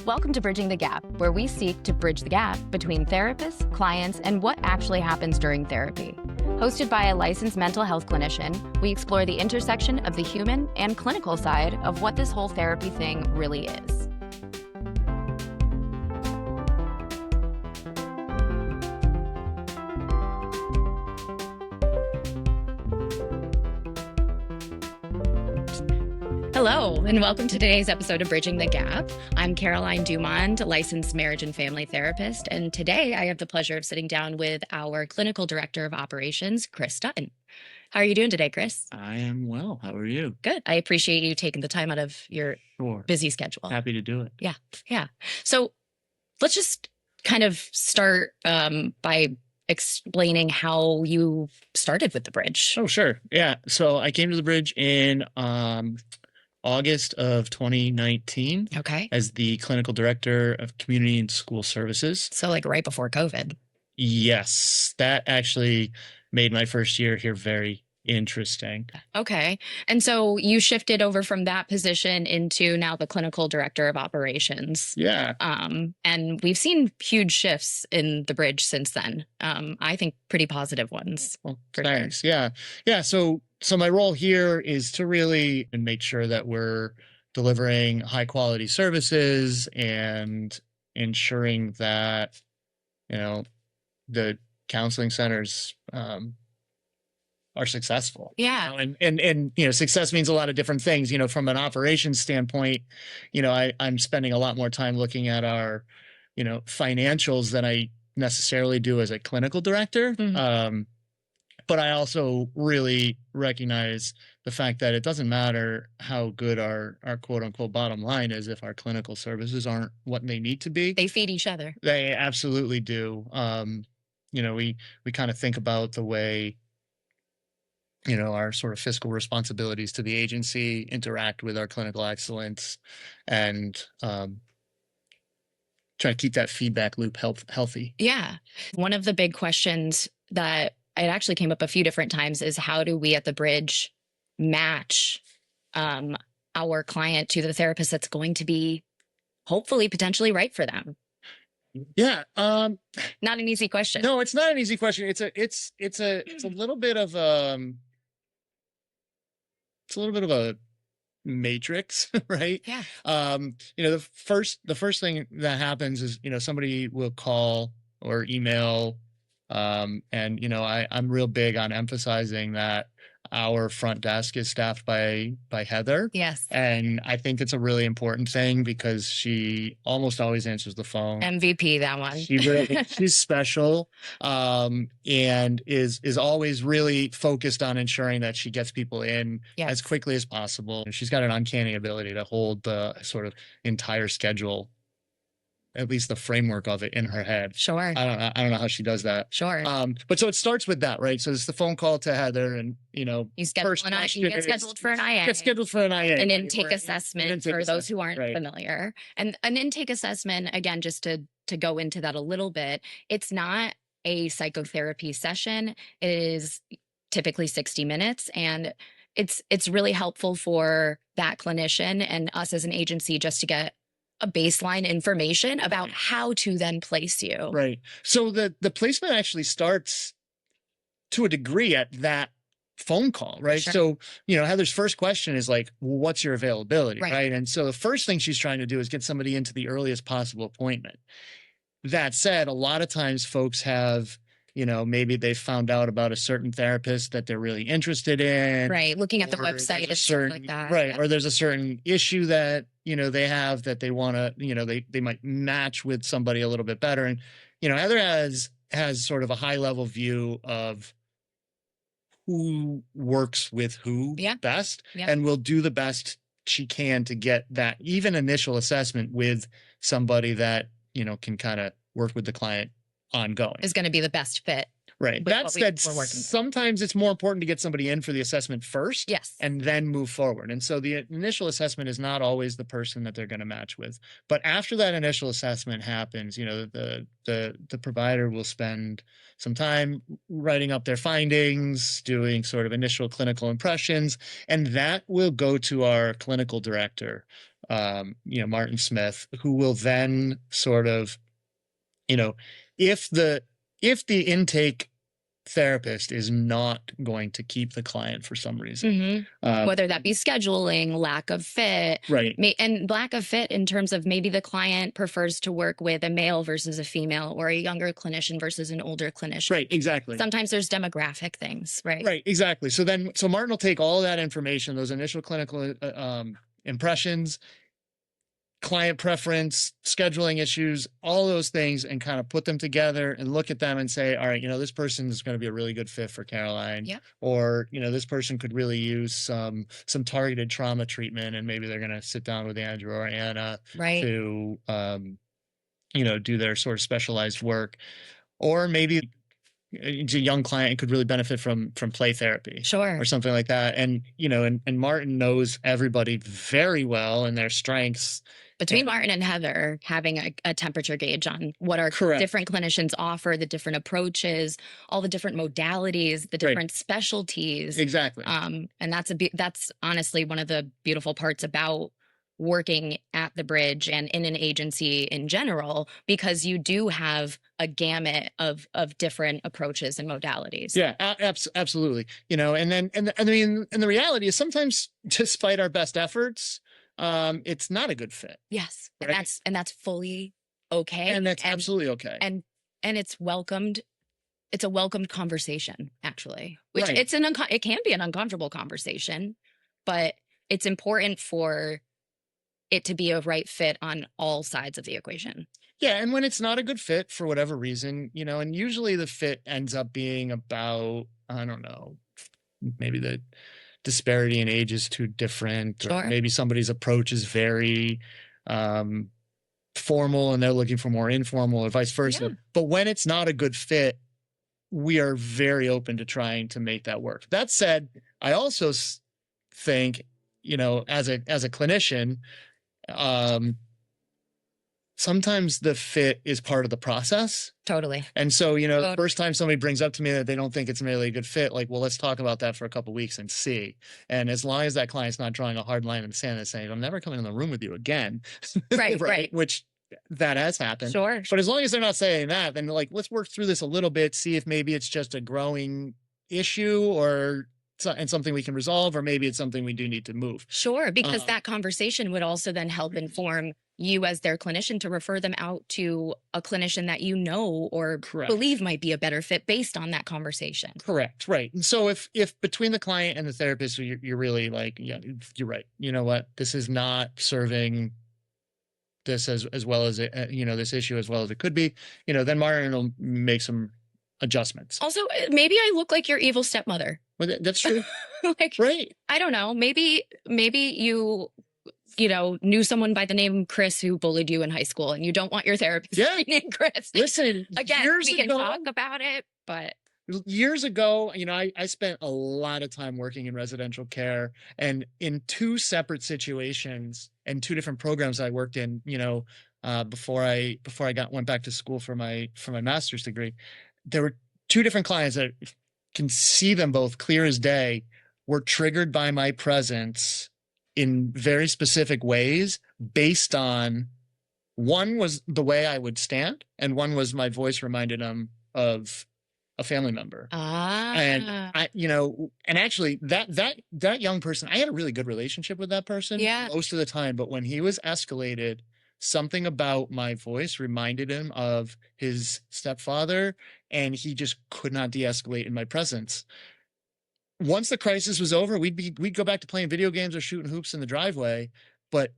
Welcome to Bridging the Gap, where we seek to bridge the gap between therapists, clients, and what actually happens during therapy. Hosted by a licensed mental health clinician, we explore the intersection of the human and clinical side of what this whole therapy thing really is. Hello, and welcome to today's episode of Bridging the Gap. I'm Caroline Dumond, licensed marriage and family therapist, and today I have the pleasure of sitting down with our clinical director of operations, Chris Dutton. How are you doing today, Chris? I am well. How are you? Good. I appreciate you taking the time out of your busy schedule. Happy to do it. Yeah. So let's just kind of start by explaining how you started with the Bridge. Oh, sure. Yeah. So I came to the Bridge in August of 2019 as the clinical director of community and school services. So like right before COVID. Yes, that actually made my first year here very interesting. Okay. And so you shifted over from that position into now the clinical director of operations. Yeah. And we've seen huge shifts in the Bridge since then. I think pretty positive ones. Well, thanks. Sure. Yeah. So my role here is to really make sure that we're delivering high quality services and ensuring that, the counseling centers, are successful. Yeah. And success means a lot of different things. From an operations standpoint, I'm spending a lot more time looking at our, financials than I necessarily do as a clinical director. Mm-hmm. But I also really recognize the fact that it doesn't matter how good our quote unquote bottom line is if our clinical services aren't what they need to be. They feed each other. They absolutely do. We kind of think about the way our sort of fiscal responsibilities to the agency interact with our clinical excellence and try to keep that feedback loop healthy. Yeah. One of the big questions that it actually came up a few different times is how do we at the Bridge match our client to the therapist that's going to be hopefully potentially right for them? Yeah. Not an easy question. No, it's not an easy question. It's a little bit of a matrix, right? Yeah. The first thing that happens is, somebody will call or email. I'm real big on emphasizing that our front desk is staffed by Heather. Yes. And I think it's a really important thing because she almost always answers the phone. MVP, that one. She's special, and is always really focused on ensuring that she gets people in as quickly as possible. She's got an uncanny ability to hold the sort of entire schedule, at least the framework of it, in her head. Sure. I don't know how she does that. Sure. But so it starts with that, right? So it's the phone call to Heather, and you get scheduled for an IA. Get scheduled for an IA. An intake right? assessment for those who aren't familiar. And an intake assessment, again, just to go into that a little bit, it's not a psychotherapy session. It is typically 60 minutes, and it's really helpful for that clinician and us as an agency just to get a baseline information about how to then place you. Right. So the placement actually starts to a degree at that phone call, right? Sure. So, Heather's first question is like, well, what's your availability, right? And so the first thing she's trying to do is get somebody into the earliest possible appointment. That said, a lot of times folks have, maybe they found out about a certain therapist that they're really interested in. Right. Looking at the website and stuff like that. Right. Or there's a certain issue that, they have that they want to, they might match with somebody a little bit better. And, Heather has sort of a high level view of who works with who best and will do the best she can to get that even initial assessment with somebody that, can kind of work with the client ongoing. Is going to be the best fit. Right. That said, sometimes it's more important to get somebody in for the assessment first. Yes. And then move forward. And so the initial assessment is not always the person that they're going to match with. But after that initial assessment happens, the provider will spend some time writing up their findings, doing sort of initial clinical impressions, and that will go to our clinical director Martin Smith, who will then sort of, if the intake therapist is not going to keep the client for some reason, whether that be scheduling, lack of fit, right, and lack of fit in terms of maybe the client prefers to work with a male versus a female, or a younger clinician versus an older clinician. Right, exactly. Sometimes there's demographic things, right? Right, exactly. So Martin will take all that information, those initial clinical impressions, client preference, scheduling issues, all those things, and kind of put them together and look at them and say, all right, this person is going to be a really good fit for Caroline. Yep. Or, this person could really use some targeted trauma treatment, and maybe they're going to sit down with Andrew or Anna to, do their sort of specialized work. Or maybe a young client could really benefit from play therapy, or something like that. And and Martin knows everybody very well and their strengths. Between Martin and Heather, having a temperature gauge on what our different clinicians offer, the different approaches, all the different modalities, the different specialties. Exactly. And that's honestly one of the beautiful parts about working at the Bridge and in an agency in general, because you do have a gamut of different approaches and modalities. Yeah, absolutely. And the reality is, sometimes despite our best efforts, it's not a good fit. Yes. Right? And that's fully okay. And that's absolutely okay. And it's welcomed. It's a welcomed conversation, actually, which right. It can be an uncomfortable conversation, but it's important for it to be a right fit on all sides of the equation. Yeah. And when it's not a good fit for whatever reason, and usually the fit ends up being about, I don't know, maybe the disparity in age is too different, or maybe somebody's approach is very formal and they're looking for more informal, or vice versa. Yeah. But when it's not a good fit, we are very open to trying to make that work. That said, I also think, as a clinician, sometimes the fit is part of the process. Totally. And so, the first time somebody brings up to me that they don't think it's really a good fit, like, well, let's talk about that for a couple of weeks and see. And as long as that client's not drawing a hard line in the sand and saying, I'm never coming in the room with you again. Right. Which that has happened. Sure. But as long as they're not saying that, then let's work through this a little bit, see if maybe it's just a growing issue and something we can resolve, or maybe it's something we do need to move. Sure, because that conversation would also then help inform you as their clinician to refer them out to a clinician that or believe might be a better fit based on that conversation. Correct. Right. And so if between the client and the therapist, you're really like, yeah, you're right. You know what? This is not serving this as well as this issue as well as it could be, then Martin will make some adjustments. Also, maybe I look like your evil stepmother. Well, that's true. Right. I don't know. Maybe you knew someone by the name Chris who bullied you in high school, and you don't want your therapist to be named Chris. Listen, again, we can talk about it, but years ago, I spent a lot of time working in residential care, and in two separate situations and two different programs I worked in, before I went back to school for my master's degree, there were two different clients that can see them both clear as day, were triggered by my presence in very specific ways, based on, one was the way I would stand, and one was my voice reminded them of a family member. And and actually that young person, I had a really good relationship with that person most of the time, but when he was escalated, something about my voice reminded him of his stepfather, and he just could not de-escalate in my presence. Once the crisis was over, we'd go back to playing video games or shooting hoops in the driveway. But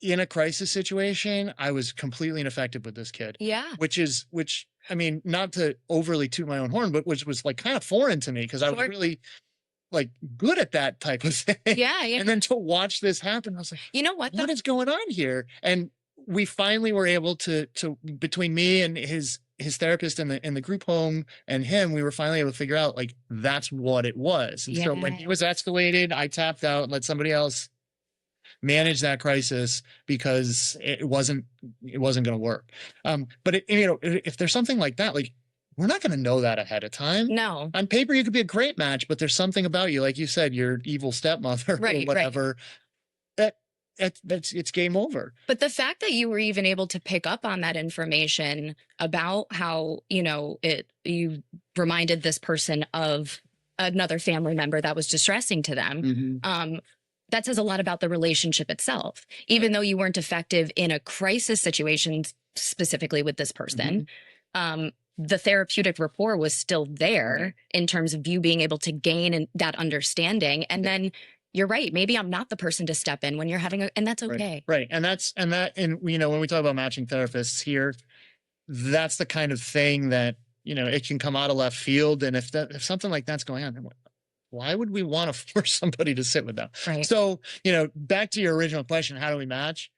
in a crisis situation, I was completely ineffective with this kid. Yeah. Which I mean, not to overly toot my own horn, but which was like kind of foreign to me, because I was really like good at that type of thing. Yeah. And then to watch this happen, I was like, you know what is going on here? And we finally were able to between me and his therapist in the group home and him, we were finally able to figure out, like, that's what it was. And so when he was escalated, I tapped out and let somebody else manage that crisis, because it wasn't going to work. But if there's something like that, like, we're not going to know that ahead of time. No. On paper, you could be a great match, but there's something about you, like you said, your evil stepmother or whatever, that it's game over. But the fact that you were even able to pick up on that information about how, you reminded this person of another family member that was distressing to them, that says a lot about the relationship itself. Even though you weren't effective in a crisis situation, specifically with this person, the therapeutic rapport was still there in terms of you being able to gain that understanding. And then you're right. Maybe I'm not the person to step in when you're having and that's okay. Right. And when we talk about matching therapists here, that's the kind of thing that, it can come out of left field. And if something like that's going on, why would we want to force somebody to sit with them? Right. So, back to your original question, how do we match?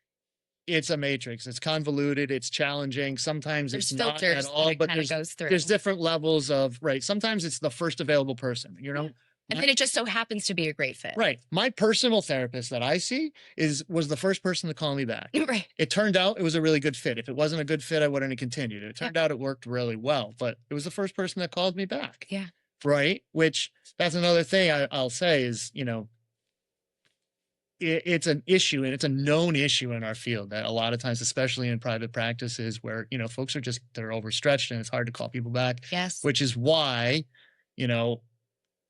It's a matrix. It's convoluted. It's challenging. Sometimes there's it's not at all, but there's different levels of, sometimes it's the first available person, And then it just so happens to be a great fit. Right. My personal therapist that I see was the first person to call me back. Right. It turned out it was a really good fit. If it wasn't a good fit, I wouldn't have continued. It turned out it worked really well, but it was the first person that called me back. Yeah. Right. Which that's another thing I'll say is, it's an issue, and it's a known issue in our field that a lot of times, especially in private practices where, folks are they're overstretched and it's hard to call people back. Yes. Which is why,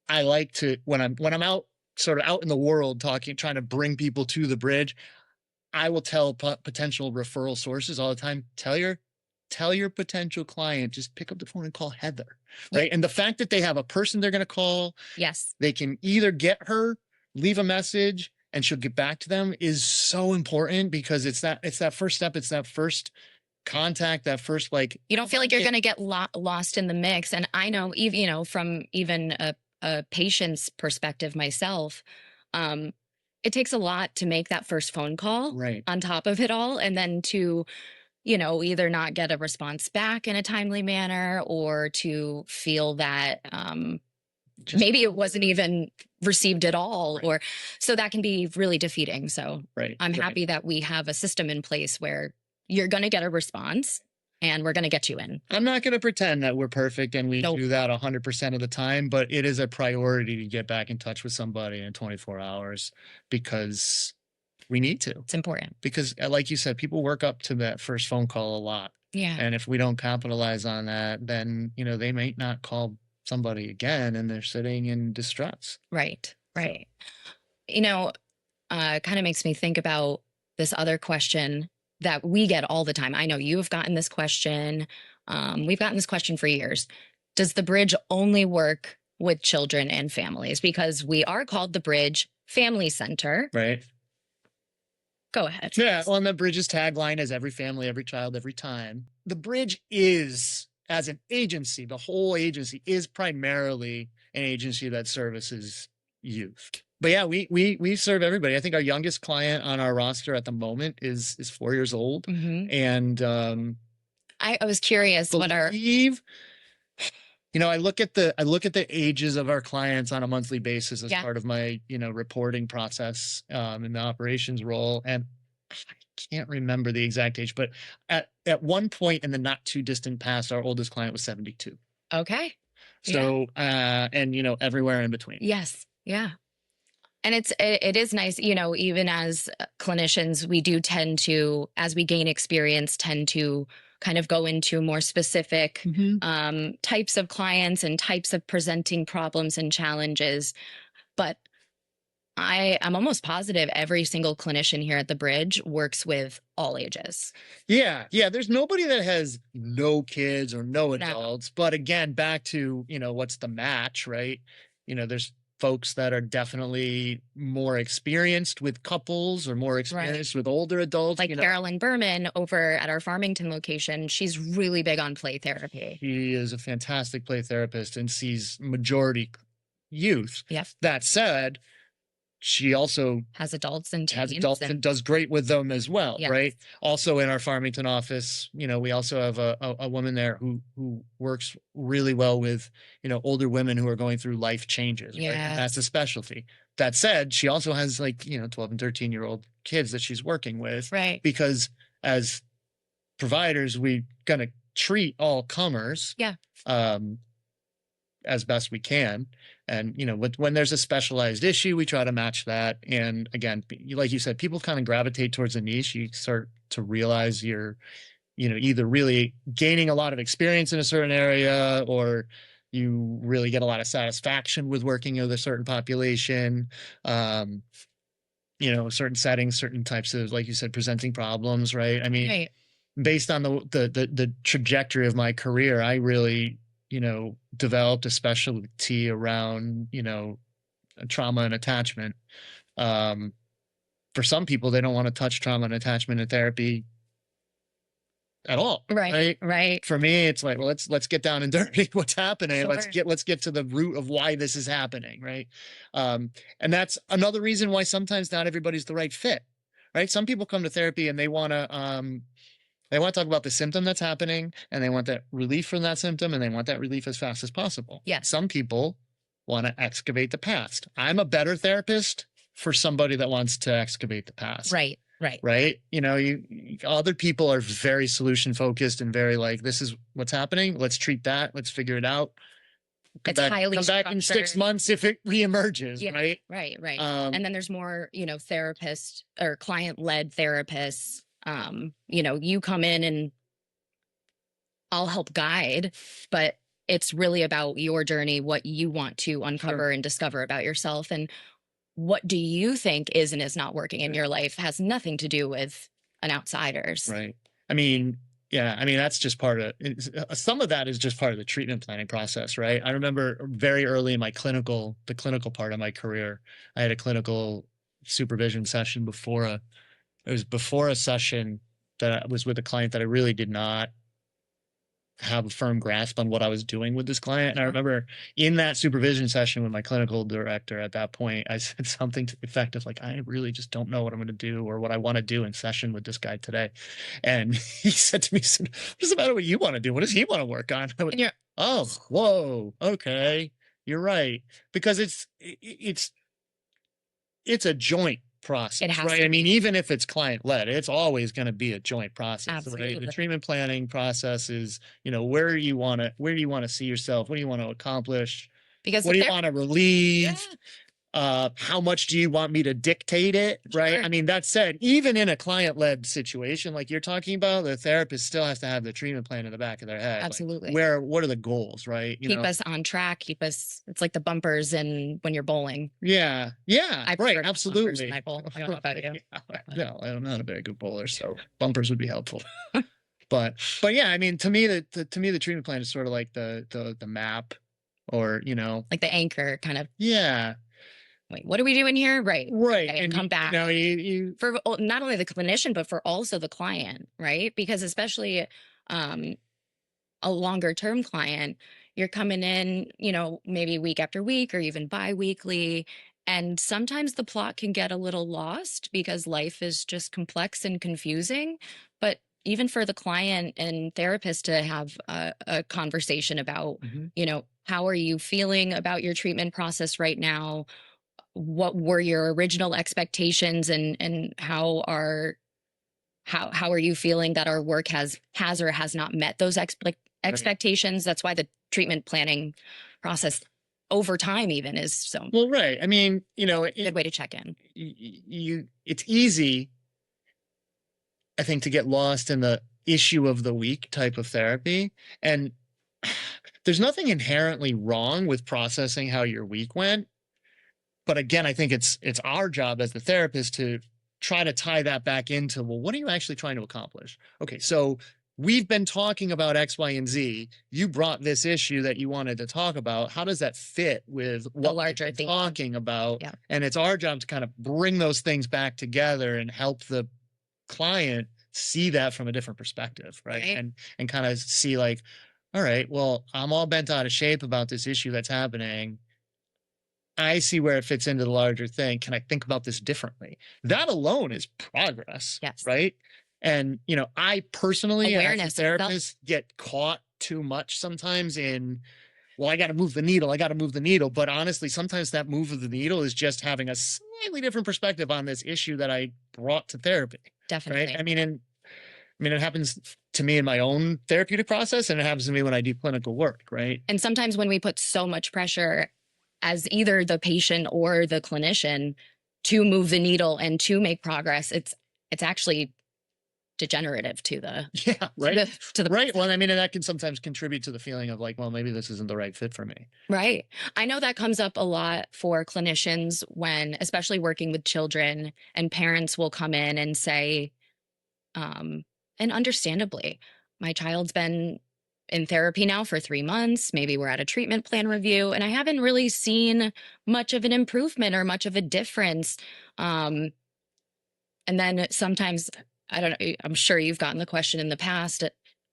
I like to, when I'm out in the world trying to bring people to the bridge, I will tell potential referral sources all the time, tell your potential client, just pick up the phone and call Heather. Right. And the fact that they have a person they're going to call, yes, they can either get her, leave a message, and she'll get back to them is so important, because it's that first step. It's that first contact, that first, you don't feel like you're going to get lost in the mix. And I know, even, from even a patient's perspective myself, it takes a lot to make that first phone call on top of it all. And then to, either not get a response back in a timely manner, or to feel that, maybe it wasn't even received at all, or so that can be really defeating. So I'm happy that we have a system in place where you're going to get a response and we're going to get you in. I'm not going to pretend that we're perfect and we do that 100% of the time, but it is a priority to get back in touch with somebody in 24 hours because we need to. It's important. Because like you said, people work up to that first phone call a lot. Yeah. And if we don't capitalize on that, then, they may not call somebody again and they're sitting in distress. Right. Kind of makes me think about this other question that we get all the time. I know you've gotten this question. We've gotten this question for years. Does the bridge only work with children and families? Because we are called the Bridge Family Center. Right. Go ahead. Yeah. Well, and the Bridge's tagline is every family, every child, every time. The Bridge is, as an agency, the whole agency is primarily an agency that services youth. But yeah, we serve everybody. I think our youngest client on our roster at the moment is 4 years old. And I was curious what our I look at the ages of our clients on a monthly basis as part of my reporting process in the operations role, and I can't remember the exact age, but at one point in the not too distant past, our oldest client was 72. Okay. So and everywhere in between. Yes. Yeah. And it is nice, even as clinicians, we do tend to, as we gain experience, tend to kind of go into more specific types of clients and types of presenting problems and challenges. But I'm almost positive every single clinician here at the Bridge works with all ages. Yeah. There's nobody that has no kids or no adults. But again, back to, what's the match, right? There's folks that are definitely more experienced with couples or more experienced with older adults. Like Caroline Dumond over at our Farmington location, she's really big on play therapy. She is a fantastic play therapist and sees majority youth. Yes. That said, she also has adults and teens and does great with them as well, yes. right? Also in our Farmington office, we also have a woman there who works really well with, older women who are going through life changes. Yes. Right? And that's a specialty. That said, she also has 12 and 13-year-old kids that she's working with. Right. Because as providers, we're going to treat all comers. Yeah. as best we can. And, when there's a specialized issue, we try to match that. And again, like you said, people kind of gravitate towards a niche. You start to realize you're, either really gaining a lot of experience in a certain area, or you really get a lot of satisfaction with working with a certain population. Certain settings, certain types of, like you said, presenting problems, right? I mean, Right. based on the trajectory of my career, I really, developed a specialty around, trauma and attachment. For some people, they don't want to touch trauma and attachment in therapy at all. Right. Right. For me, it's like, well, let's get down and dirty. What's happening? Sure. Let's get to the root of why this is happening. Right. And that's another reason why sometimes not everybody's the right fit. Right. Some people come to therapy and they want to talk about the symptom that's happening, and they want that relief from that symptom, and they want that relief as fast as possible. Yes. Some people want to excavate the past. I'm a better therapist for somebody that wants to excavate the past. Right. Right. Right. Other people are very solution focused and very like, this is what's happening. Let's treat that. Let's figure it out. It's highly come back in 6 months if it reemerges. Yeah, right. Right. And then there's more, therapist or client led therapists. You come in and I'll help guide, but it's really about your journey, what you want to uncover and discover about yourself. And what do you think is and is not working in your life has nothing to do with an outsider's. Right. I mean, yeah, that's just part of some of that is just part of the treatment planning process, right? I remember very early in the clinical part of my career, I had a clinical supervision session before a session that I was with a client that I really did not have a firm grasp on what I was doing with this client. And I remember in that supervision session with my clinical director at that point, I said something to the effect of like, I really just don't know what I'm going to do or what I want to do in session with this guy today. And he said to me, what does it matter what you want to do? What does he want to work on? I went, oh, whoa. Okay. You're right. Because it's a joint process, right? I mean, even if it's client led, it's always going to be a joint process. Absolutely. Right? The treatment planning process is, where do you want to see yourself? What do you want to accomplish? Because what do you want to relieve? Yeah. How much do you want me to dictate it? Right. Sure. I mean, that said, even in a client led situation, like you're talking about, the therapist still has to have the treatment plan in the back of their head. Absolutely. Like, what are the goals? Right. Keep us on track. It's like the bumpers when you're bowling. Yeah. Yeah. Right. Absolutely. I don't know about you. No, I'm not a very good bowler, so bumpers would be helpful. But yeah, I mean, to me, the treatment plan is sort of like the map, or like the anchor kind of. Yeah. Wait, what are we doing here? Right. Okay, and come back. You for not only the clinician, but for also the client, right? Because especially a longer term client, you're coming in, maybe week after week or even bi-weekly. And sometimes the plot can get a little lost because life is just complex and confusing. But even for the client and therapist to have a conversation about, how are you feeling about your treatment process right now? What were your original expectations, and how are you feeling that our work has or has not met those expectations? That's why the treatment planning process over time even is so well. Right. I mean, good way to check in. It's easy, I think, to get lost in the issue of the week type of therapy, and there's nothing inherently wrong with processing how your week went. But again, I think it's our job as the therapist to try to tie that back into, well, what are you actually trying to accomplish? Okay, so we've been talking about X, Y, and Z. You brought this issue that you wanted to talk about. How does that fit with what we're talking about? Yeah. And it's our job to kind of bring those things back together and help the client see that from a different perspective, right? And kind of see like, all right, well, I'm all bent out of shape about this issue that's happening. I see where it fits into the larger thing. Can I think about this differently? That alone is progress. Yes. Right. And, I personally, awareness, as a therapist, get caught too much sometimes in, well, I got to move the needle. But honestly, sometimes that move of the needle is just having a slightly different perspective on this issue that I brought to therapy. Definitely. Right. I mean, it happens to me in my own therapeutic process, and it happens to me when I do clinical work, right? And sometimes when we put so much pressure as either the patient or the clinician to move the needle and to make progress, it's actually degenerative to the Yeah, right. to the Right. Well, I mean, and that can sometimes contribute to the feeling of like, well, maybe this isn't the right fit for me. Right. I know that comes up a lot for clinicians when, especially working with children, and parents will come in and say, and understandably, my child's been in therapy now for 3 months. Maybe we're at a treatment plan review, and I haven't really seen much of an improvement or much of a difference. And then sometimes, I don't know, I'm sure you've gotten the question in the past,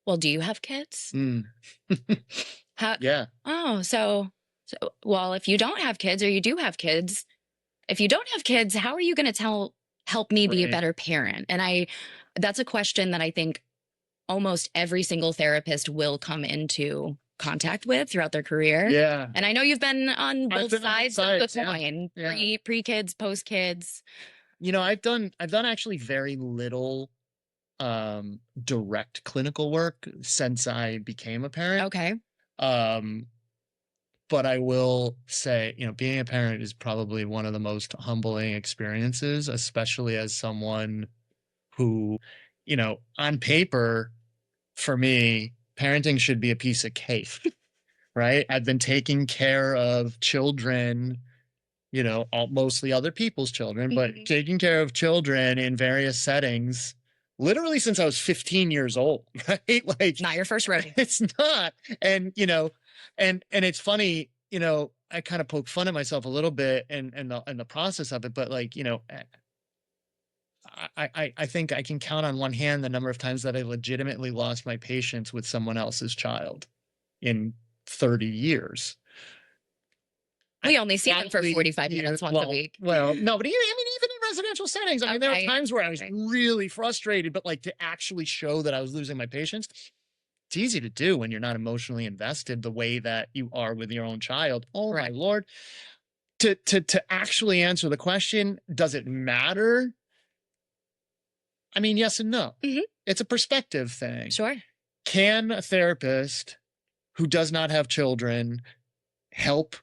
well, do you have kids? Mm. How, Yeah. oh, well, if you don't have kids or you do have kids, if you don't have kids, how are you going to help me be a Right. better parent? And that's a question that I think almost every single therapist will come into contact with throughout their career. Yeah. And I know you've been on both sides of the coin, yeah. pre-kids, post-kids. You know, I've done actually very little direct clinical work since I became a parent. Okay. But I will say, you know, being a parent is probably one of the most humbling experiences, especially as someone who, you know, on paper, for me, parenting should be a piece of cake, right? I've been taking care of children, you know, mostly other people's children, but taking care of children in various settings literally since I was 15 years old, right? Like, not your first rodeo. It's not. And, you know, and it's funny, you know, I kind of poke fun at myself a little bit and the process of it, but like, you know, I think I can count on one hand the number of times that I legitimately lost my patience with someone else's child in 30 years. We only see them for 45 minutes once a week. Well, no, but even in residential settings, I mean, there were times where I was really frustrated, but like to actually show that I was losing my patience, it's easy to do when you're not emotionally invested the way that you are with your own child. Oh my Lord. To actually answer the question, does it matter? I mean, yes and no. It's a perspective thing. Sure. Can a therapist who does not have children help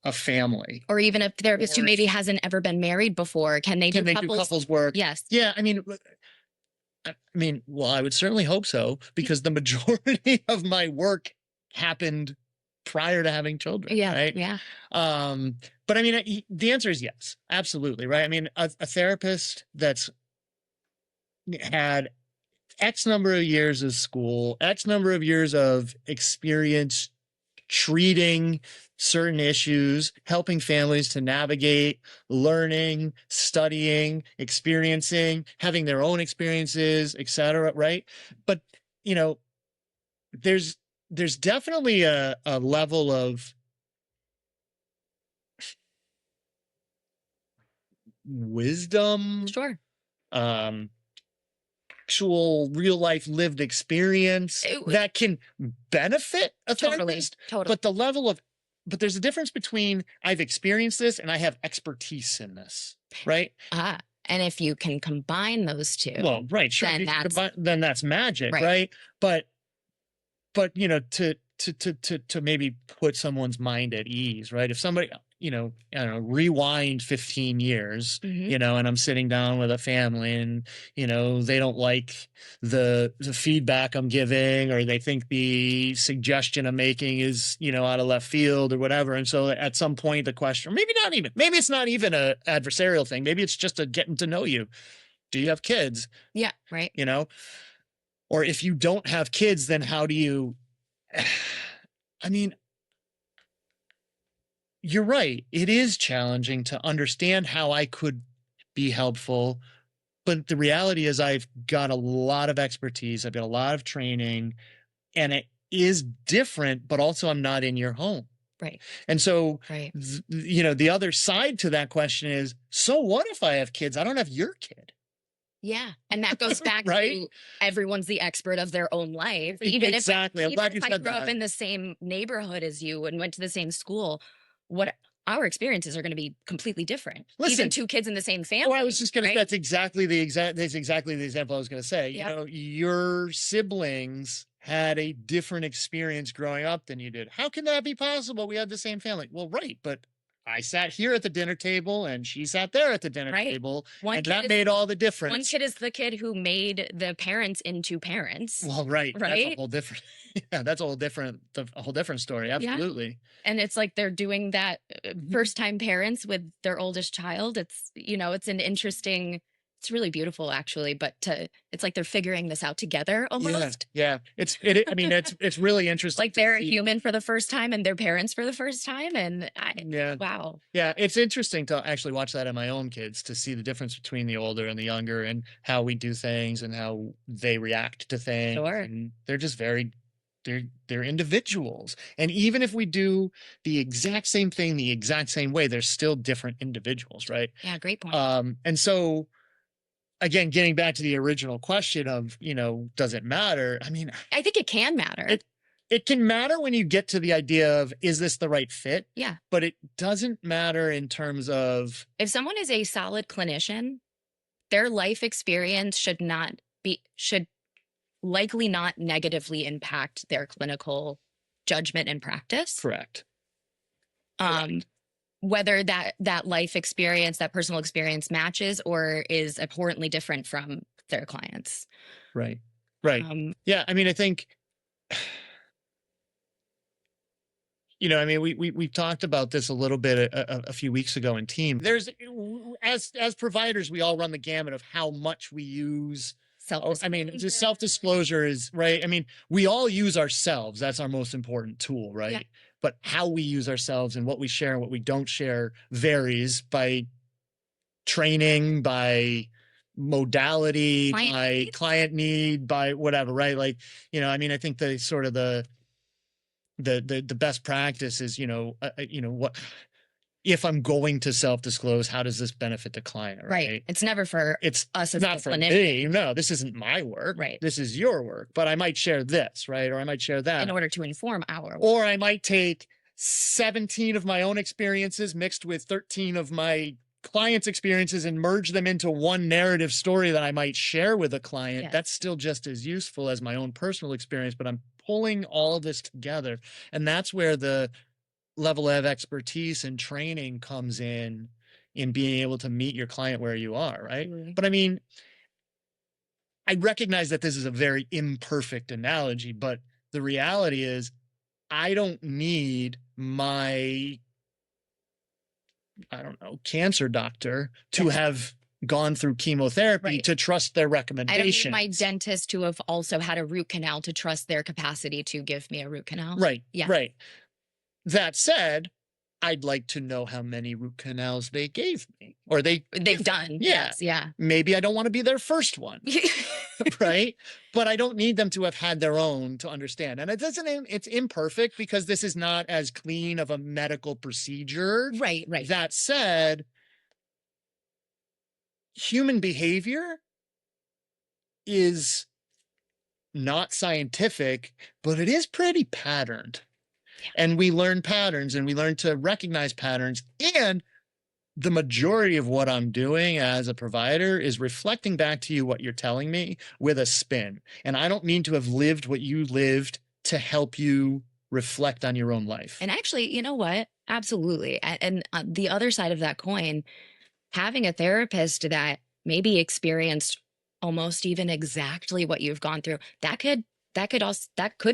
a family, or even a therapist who maybe hasn't ever been married before? Can they do couples work? Yes. Yeah. I mean, well, I would certainly hope so, because the majority of my work happened prior to having children. Yeah. Right. Yeah. But I mean, the answer is yes, absolutely. Right. I mean, a therapist that's had X number of years of school, X number of years of experience treating certain issues, helping families to navigate, learning, studying, experiencing, having their own experiences, etc. Right. But, you know, there's definitely a level of wisdom. Sure. Actual real life lived experience that can benefit a therapist. Totally. But there's a difference between I've experienced this and I have expertise in this, right? And if you can combine those two, well, right, sure, then that's magic, right? But you know, to maybe put someone's mind at ease, right? If somebody, you know, I don't know, rewind 15 years, you know, and I'm sitting down with a family and, you know, they don't like the feedback I'm giving, or they think the suggestion I'm making is, you know, out of left field or whatever. And so at some point the question, or maybe it's not even a adversarial thing. Maybe it's just a getting to know you. Do you have kids? Yeah. Right. You know, or if you don't have kids, then how do you, I mean, you're right. It is challenging to understand how I could be helpful. But the reality is I've got a lot of expertise. I've got a lot of training, and it is different, but also I'm not in your home. Right. And so, you know, the other side to that question is, so what if I have kids? I don't have your kid. Yeah. And that goes back to everyone's the expert of their own life. Even exactly. If I grew up in the same neighborhood as you and went to the same school, our experiences are going to be completely different. Listen, even two kids in the same family. Oh, I was just going right? to, that's exactly the example I was going to say. Yep. You know, your siblings had a different experience growing up than you did. How can that be possible? We had the same family. Well, right. But I sat here at the dinner table and she sat there at the dinner Right. table. One and kid that is- made all the difference. One kid is the kid who made the parents into parents. Well, right. That's a Right? whole different, yeah, that's a whole different story. Absolutely. And it's like they're doing that first time parents with their oldest child. It's, you know, it's an interesting, it's really beautiful actually, but it's like they're figuring this out together almost. Yeah. I mean, it's really interesting. Like they're a human for the first time and their parents for the first time. And wow. Yeah. It's interesting to actually watch that in my own kids, to see the difference between the older and the younger and how we do things and how they react to things. Sure. And they're just they're individuals. And even if we do the exact same thing, the exact same way, they're still different individuals. Right. Yeah. Great point. And so, again, getting back to the original question of, you know, does it matter? I mean, I think it can matter. It can matter when you get to the idea of, is this the right fit? Yeah. But it doesn't matter in terms of, if someone is a solid clinician, their life experience should likely not negatively impact their clinical judgment and practice. correct. Whether that life experience, that personal experience matches or is abhorrently different from their clients. Right. Yeah. I mean, I think, you know, I mean, we've talked about this a little bit a few weeks ago in team. There's, as providers, we all run the gamut of how much we use. I mean, just self-disclosure is right. I mean, we all use ourselves. That's our most important tool, right? Yeah. But how we use ourselves and what we share and what we don't share varies by training, by modality, by client need, by whatever, right? Like, you know, I mean, I think the sort of the best practice is, you know, what, if I'm going to self-disclose, how does this benefit the client? Right. It's never for us as not for me. No, this isn't my work. Right. This is your work, but I might share this, right? Or I might share that in order to inform our work. Or I might take 17 of my own experiences mixed with 13 of my clients' experiences and merge them into one narrative story that I might share with a client. Yes. That's still just as useful as my own personal experience, but I'm pulling all of this together. And that's where the level of expertise and training comes in being able to meet your client where you are, right? Absolutely. But I mean, I recognize that this is a very imperfect analogy, but the reality is I don't need my, I don't know, cancer doctor to have gone through chemotherapy to trust their recommendation. I don't need my dentist to have also had a root canal to trust their capacity to give me a root canal. Right. Yeah. Right. That said, I'd like to know how many root canals they gave me or they've done. Yeah. Yes, yeah. Maybe I don't want to be their first one. Right. But I don't need them to have had their own to understand. And it's imperfect because this is not as clean of a medical procedure. Right. That said, human behavior is not scientific, but it is pretty patterned. And we learn patterns and we learn to recognize patterns. And the majority of what I'm doing as a provider is reflecting back to you what you're telling me with a spin. And I don't mean to have lived what you lived to help you reflect on your own life. And actually, you know what? Absolutely. And the other side of that coin, having a therapist that maybe experienced almost even exactly what you've gone through, that could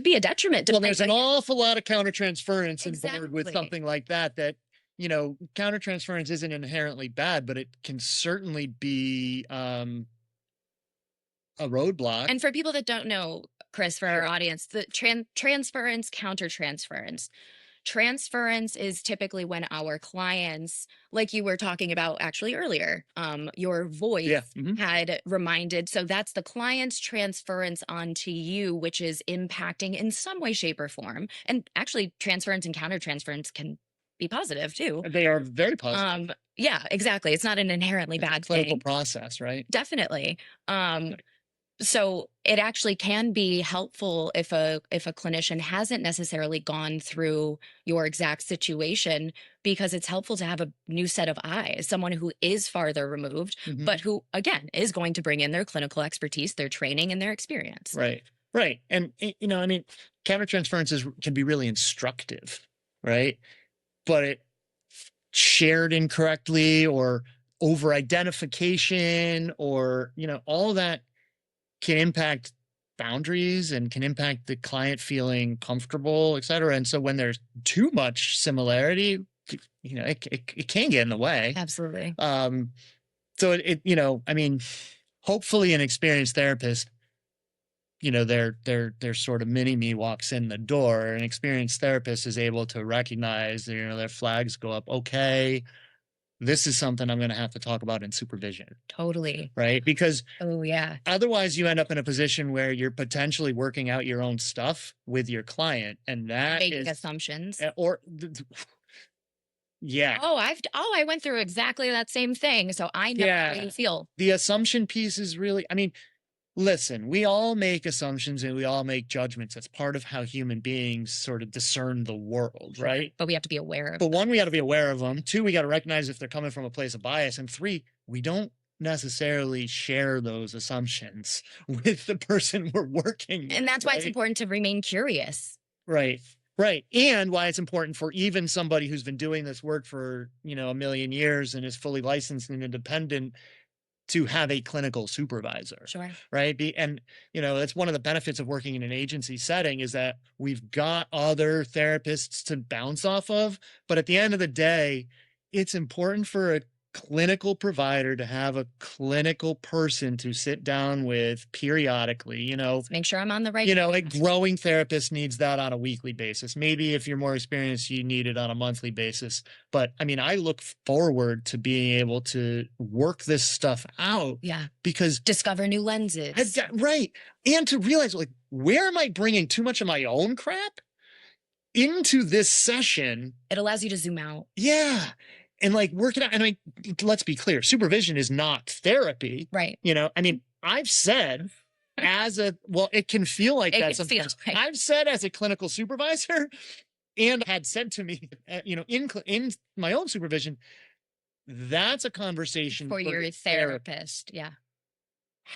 be a detriment. Well, there's an awful lot of countertransference Exactly. involved with something like that, you know, countertransference isn't inherently bad, but it can certainly be a roadblock. And for people that don't know, Chris, for our audience, the transference, countertransference. Transference is typically when our clients, like you were talking about actually earlier, your voice had reminded. So that's the client's transference onto you, which is impacting in some way, shape, or form. And actually, transference and countertransference can be positive too. They are very positive. Yeah, exactly. It's not an inherently bad clinical thing. process, right? Definitely. So it actually can be helpful if a clinician hasn't necessarily gone through your exact situation, because it's helpful to have a new set of eyes, someone who is farther removed, Mhm. but who again is going to bring in their clinical expertise, their training, and their experience. Right. Right. And I mean, countertransference can be really instructive, right? But it shared incorrectly, or over identification, or all of that can impact boundaries and can impact the client feeling comfortable, et cetera. And so when there's too much similarity, it can get in the way. Absolutely. So I mean, hopefully an experienced therapist, their sort of mini me walks in the door. An experienced therapist is able to recognize, their flags go up. Okay, this is something I'm going to have to talk about in supervision. Totally. Right? Because Oh yeah. otherwise you end up in a position where you're potentially working out your own stuff with your client, and that Making is assumptions. Yeah. Oh, I went through exactly that same thing, so I know how you feel. The assumption piece is really, I mean, listen, we all make assumptions and we all make judgments. That's part of how human beings sort of discern the world, right? But we have to be aware of But one, we got to be aware of them. Two, we got to recognize if they're coming from a place of bias. And three, we don't necessarily share those assumptions with the person we're working with. And that's why it's important to remain curious. Right. Right. And why it's important for even somebody who's been doing this work for, a million years and is fully licensed and independent to have a clinical supervisor. Sure. Right. And, that's one of the benefits of working in an agency setting, is that we've got other therapists to bounce off of. But at the end of the day, it's important for a clinical provider to have a clinical person to sit down with periodically. Let's make sure I'm on the right. A growing therapist needs that on a weekly basis. Maybe if you're more experienced, you need it on a monthly basis. But I mean, I look forward to being able to work this stuff out. Yeah. Because discover new lenses. Right. And to realize, like, where am I bringing too much of my own crap into this session? It allows you to zoom out. Yeah. And like work it out. And I mean, let's be clear, supervision is not therapy. Right. I mean, I've said it can feel like that sometimes. Like. I've said as a clinical supervisor, and had said to me, in my own supervision, that's a conversation for your therapist. Yeah.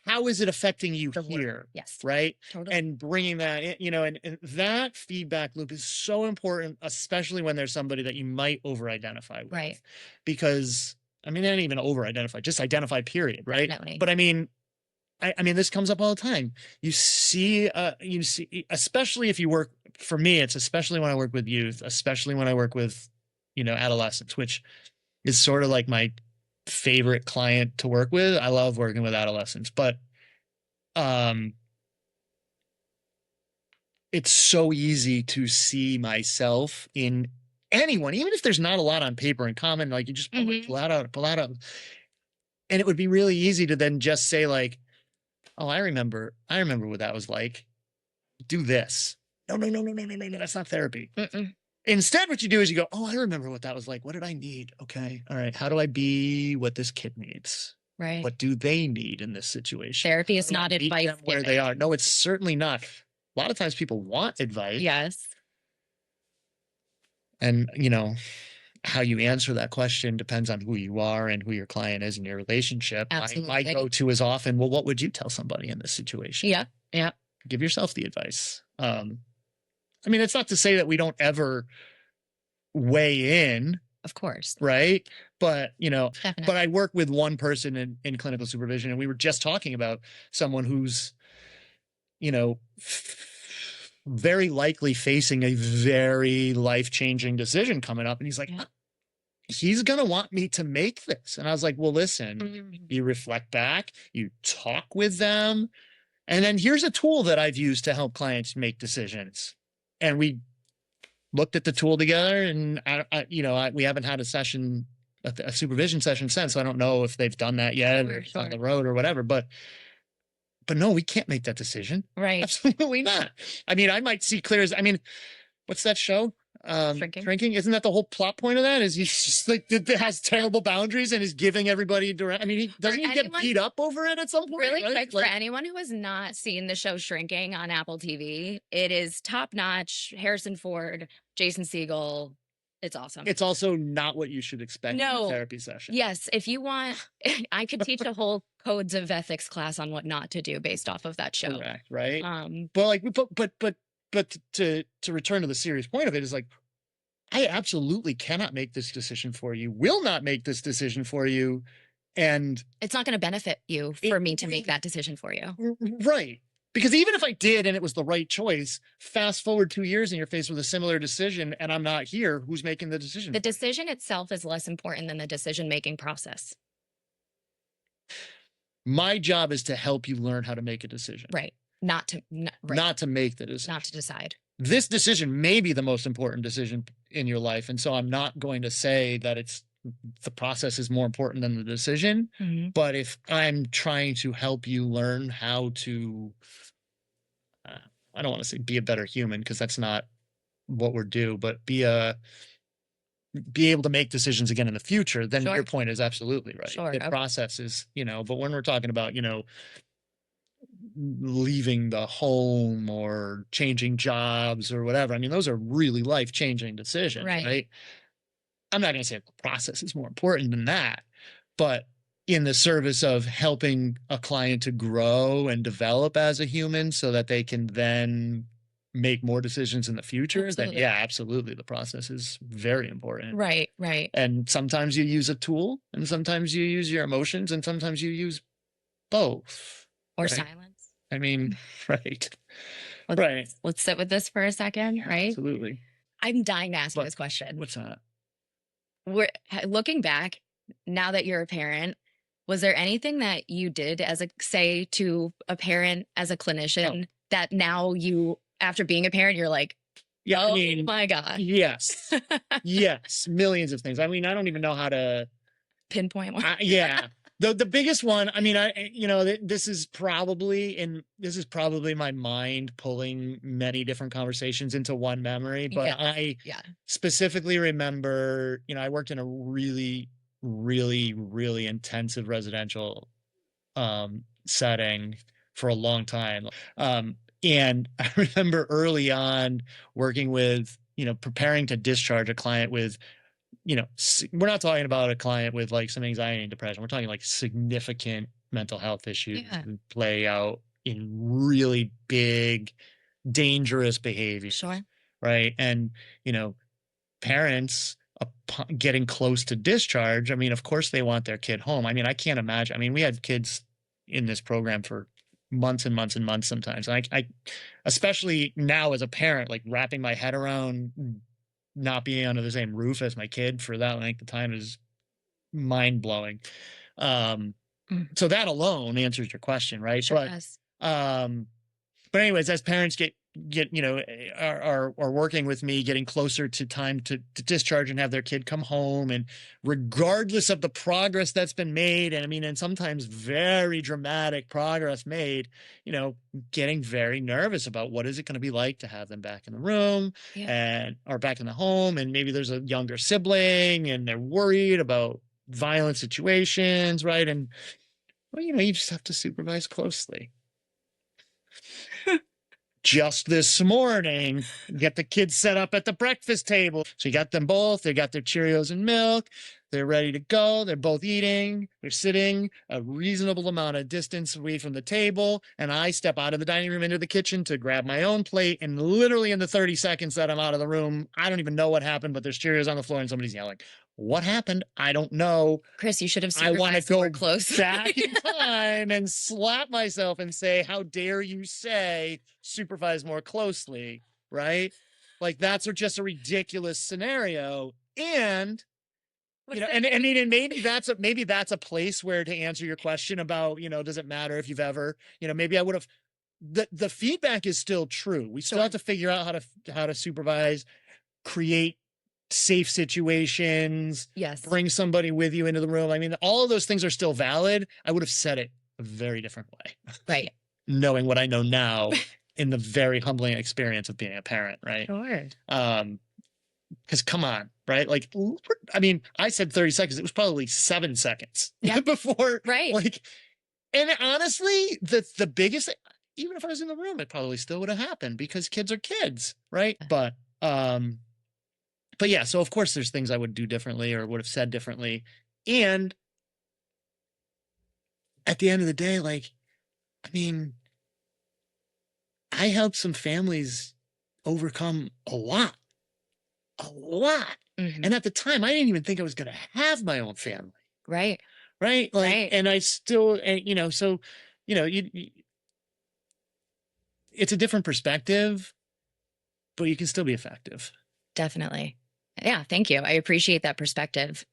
How is it affecting you here? Yes. Right. Totally. And bringing that in, and that feedback loop is so important, especially when there's somebody that you might over-identify with. Right. Because, I mean, they don't even over-identify, just identify, period. Right. Definitely. But I mean, this comes up all the time. You see, especially if you work, for me, it's especially when I work with youth, especially when I work with, adolescents, which is sort of like my favorite client to work with. I love working with adolescents, but it's so easy to see myself in anyone, even if there's not a lot on paper in common. Like, you just pull out. And it would be really easy to then just say, like, oh, I remember what that was like. Do this. No, that's not therapy. Instead, what you do is you go, oh, I remember what that was like. What did I need? Okay. All right. How do I be what this kid needs? Right. What do they need in this situation? Therapy is not advice where they are. No, it's certainly not. A lot of times people want advice. Yes. And, how you answer that question depends on who you are and who your client is in your relationship. Absolutely. My go-to is often, well, what would you tell somebody in this situation? Yeah. Yeah. Give yourself the advice. I mean, it's not to say that we don't ever weigh in. Of course. Right. But, Definitely. But I work with one person in clinical supervision, and we were just talking about someone who's, very likely facing a very life-changing decision coming up. And he's like, he's going to want me to make this. And I was like, well, listen, you reflect back, you talk with them. And then here's a tool that I've used to help clients make decisions. And we looked at the tool together, and we haven't had a supervision session since. So I don't know if they've done that yet or on the road or whatever, but no, we can't make that decision. Right. Absolutely not. I mean, I might see clear as, what's that show? Shrinking. Isn't that the whole plot point of that? Is he's just like has terrible boundaries and is giving everybody direct. I mean, doesn't he get beat up over it at some point? Really right? quick, for anyone who has not seen the show Shrinking on Apple TV, it is top notch. Harrison Ford, Jason Segel. It's awesome. It's also not what you should expect in a therapy session. Yes, if you want, I could teach a whole codes of ethics class on what not to do based off of that show. Correct, right? But to return to the serious point of it is like, I absolutely cannot make this decision for you, will not make this decision for you. And it's not going to benefit you for me to make that decision for you. Right. Because even if I did and it was the right choice, fast forward 2 years and you're faced with a similar decision and I'm not here, who's making the decision? The decision itself is less important than the decision-making process. My job is to help you learn how to make a decision. Right. Not to make the decision. Not to decide. This decision may be the most important decision in your life. And so I'm not going to say that the process is more important than the decision. Mm-hmm. But if I'm trying to help you learn how to, I don't want to say be a better human, because that's not what we're due, but be able to make decisions again in the future, then your point is absolutely right. Sure. The process is, but when we're talking about, leaving the home or changing jobs or whatever, I mean, those are really life-changing decisions, right? I'm not going to say the process is more important than that, but in the service of helping a client to grow and develop as a human so that they can then make more decisions in the future, then yeah, absolutely. The process is very important. Right. And sometimes you use a tool and sometimes you use your emotions and sometimes you use both. Or silence. I mean, right. Let's sit with this for a second, right? Absolutely. I'm dying to ask you this question. What's that? We're looking back, now that you're a parent, was there anything that you did say to a parent as a clinician that now you, after being a parent, you're like, I mean, my God. Yes. Yes. Millions of things. I mean, I don't even know how to pinpoint one. Yeah. The biggest one, I mean, this is probably my mind pulling many different conversations into one memory, but I specifically remember, I worked in a really, really, really intensive residential setting for a long time. And I remember early on working with, preparing to discharge a client with, we're not talking about a client with like some anxiety and depression. We're talking like significant mental health issues that play out in really big, dangerous behavior. Sure. Right. And, parents getting close to discharge. I mean, of course they want their kid home. I mean, I can't imagine. I mean, we had kids in this program for months and months and months sometimes. And I especially now as a parent, like wrapping my head around not being under the same roof as my kid for that length of time is mind-blowing. So that alone answers your question, right? Sure does. But anyways, as parents are working with me, getting closer to time to discharge and have their kid come home, and regardless of the progress that's been made, and I mean, and sometimes very dramatic progress made, getting very nervous about what is it going to be like to have them back in the room or back in the home. And maybe there's a younger sibling and they're worried about violent situations, right? And well, you just have to supervise closely. Just this morning, get the kids set up at the breakfast table. So you got them both. They got their Cheerios and milk. They're ready to go. They're both eating. They're sitting a reasonable amount of distance away from the table. And I step out of the dining room into the kitchen to grab my own plate. And literally in the 30 seconds that I'm out of the room, I don't even know what happened, but there's Cheerios on the floor and somebody's yelling. What happened? I don't know. Chris, you should have I want to go close back in time and slap myself and say, how dare you say supervise more closely, right? Like that's just a ridiculous scenario. And maybe that's a place where, to answer your question about, does it matter if you've ever, maybe I would have, the feedback is still true. We still have to figure out how to supervise, create safe situations, bring somebody with you into the room. I mean, all of those things are still valid. I would have said it a very different way. Right. Knowing what I know now in the very humbling experience of being a parent, right? Sure. because come on, right? Like, I mean, I said 30 seconds. It was probably 7 seconds before, right. like, and honestly, the biggest, even if I was in the room, it probably still would have happened because kids are kids, right? But yeah, so of course there's things I would do differently or would have said differently. And at the end of the day, like, I mean, I helped some families overcome a lot. Mm-hmm. And at the time, I didn't even think I was going to have my own family. Right. Right. Like, and I still, and, you know, so, you know, it's a different perspective, but you can still be effective. Definitely. Yeah. Thank you. I appreciate that perspective.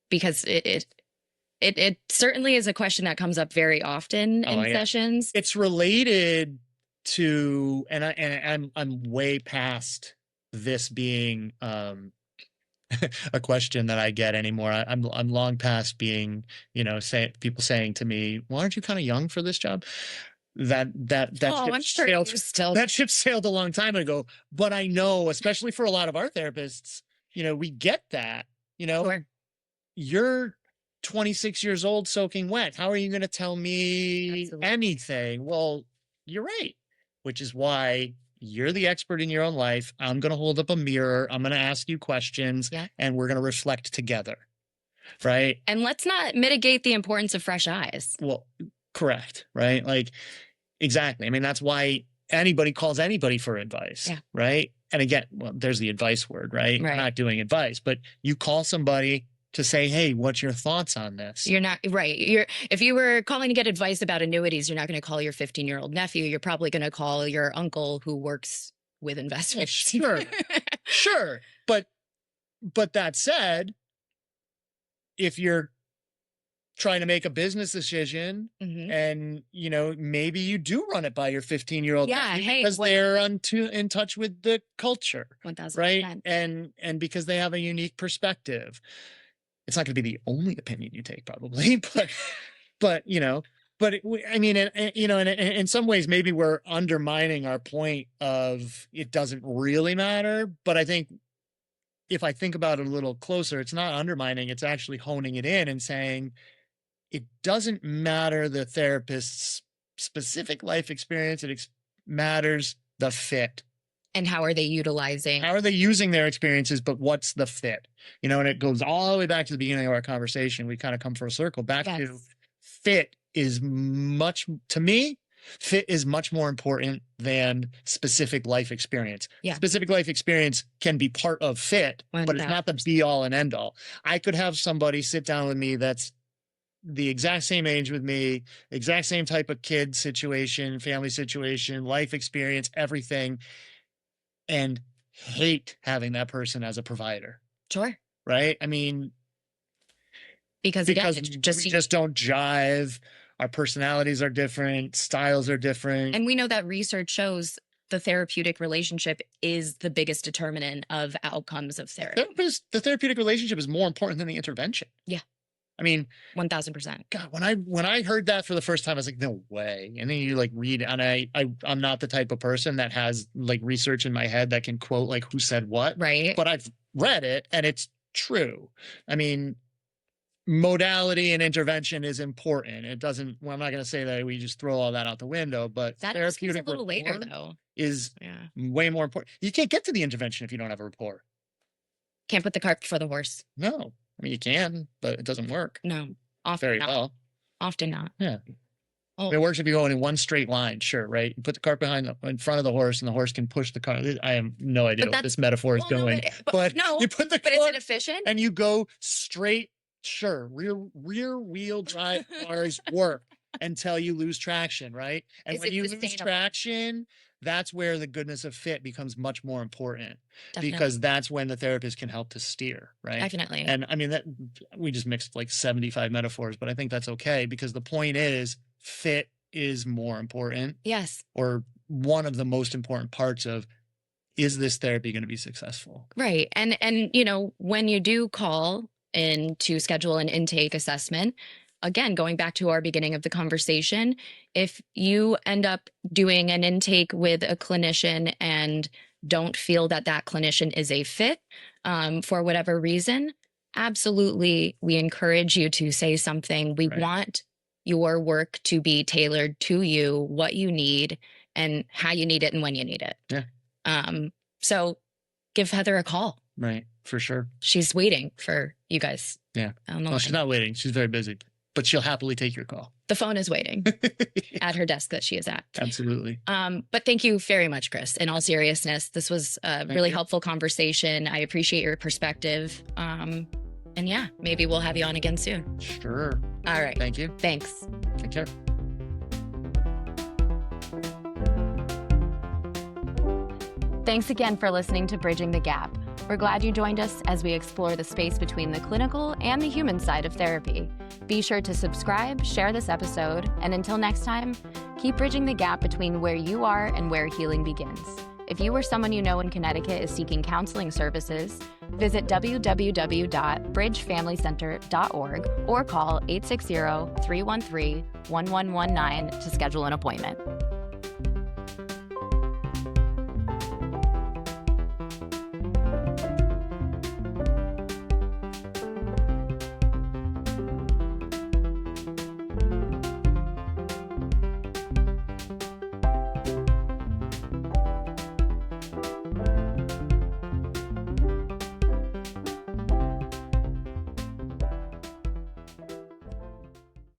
Because it certainly is a question that comes up very often in sessions. It's related to, and I'm way past this being a question that I get anymore. I'm long past being, you know, people saying to me, "Well, aren't you kind of young for this job?" That ship sailed a long time ago. But I know, especially for a lot of our therapists, you know, we get that. You know, sure. You're 26 years old soaking wet. How are you going to tell me anything? Well, you're right. Which is why you're the expert in your own life. I'm going to hold up a mirror. I'm going to ask you questions and we're going to reflect together. Right. And let's not mitigate the importance of fresh eyes. Well, correct. Right. Like, exactly. I mean, that's why anybody calls anybody for advice. Yeah. Right. And again, well, there's the advice word, right? We're not doing advice, but you call somebody to say, hey, what's your thoughts on this? You're not right. If you were calling to get advice about annuities, you're not going to call your 15-year-old nephew. You're probably going to call your uncle who works with investments. Sure. Sure. But that said, if you're trying to make a business decision and, you know, maybe you do run it by your 15-year-old because they're in touch with the culture. 1000%. Right. And because they have a unique perspective. It's not going to be the only opinion you take, probably, but you know, I mean, you know, in some ways, maybe we're undermining our point of it doesn't really matter. But I think if I think about it a little closer, it's not undermining; it's actually honing it in and saying it doesn't matter the therapist's specific life experience; it matters the fit. And how are they utilizing? How are they using their experiences? But what's the fit? You know, and it goes all the way back to the beginning of our conversation. We kind of come full circle back to fit is to me, fit is much more important than specific life experience. Yeah. Specific life experience can be part of fit, but it's not the be all and end all. I could have somebody sit down with me that's the exact same age with me, exact same type of kid situation, family situation, life experience, everything, and hate having that person as a provider. Sure. Right? I mean, because again, we just don't jive. Our personalities are different, styles are different. And we know that research shows the therapeutic relationship is the biggest determinant of outcomes of therapy. The therapeutic relationship is more important than the intervention. Yeah. I mean, 1000%. God, when I heard that for the first time, I was like, no way. And then you like read, and I'm not the type of person that has like research in my head that can quote like who said what. Right. But I've read it and it's true. I mean, modality and intervention is important. It doesn't, well, I'm not going to say that we just throw all that out the window, but that therapeutic a little later though is way more important. You can't get to the intervention if you don't have a rapport. Can't put the cart before the horse. No. I mean, you can, but it doesn't work. No, often very not. well. Often not. Yeah. Oh. It works if you're going in one straight line, sure, right? You put the cart in front of the horse, and the horse can push the cart. I have no idea what this metaphor is going. But you put the cart, is it efficient? And you go straight. Sure, rear wheel drive cars work until you lose traction, right? And when you lose traction, that's where the goodness of fit becomes much more important. Definitely. Because that's when the therapist can help to steer, right? Definitely. And I mean, that we just mixed like 75 metaphors, but I think that's okay because the point is fit is more important. Yes. Or one of the most important parts of, is this therapy going to be successful? Right. And, you know, when you do call in to schedule an intake assessment, again, going back to our beginning of the conversation, if you end up doing an intake with a clinician and don't feel that that clinician is a fit for whatever reason, absolutely, we encourage you to say something. We want your work to be tailored to you, what you need, and how you need it and when you need it. Yeah. So give Heather a call. Right. For sure. She's waiting for you guys. Yeah. Well, she's not waiting. She's very busy, but she'll happily take your call. The phone is waiting at her desk that she is at. Absolutely. But thank you very much, Chris. In all seriousness, this was a really helpful conversation. I appreciate your perspective. And yeah, maybe we'll have you on again soon. Sure. All right. Thank you. Thanks. Take care. Thanks again for listening to Bridging the Gap. We're glad you joined us as we explore the space between the clinical and the human side of therapy. Be sure to subscribe, share this episode, and until next time, keep bridging the gap between where you are and where healing begins. If you or someone you know in Connecticut is seeking counseling services, visit www.bridgefamilycenter.org or call 860-313-1119 to schedule an appointment.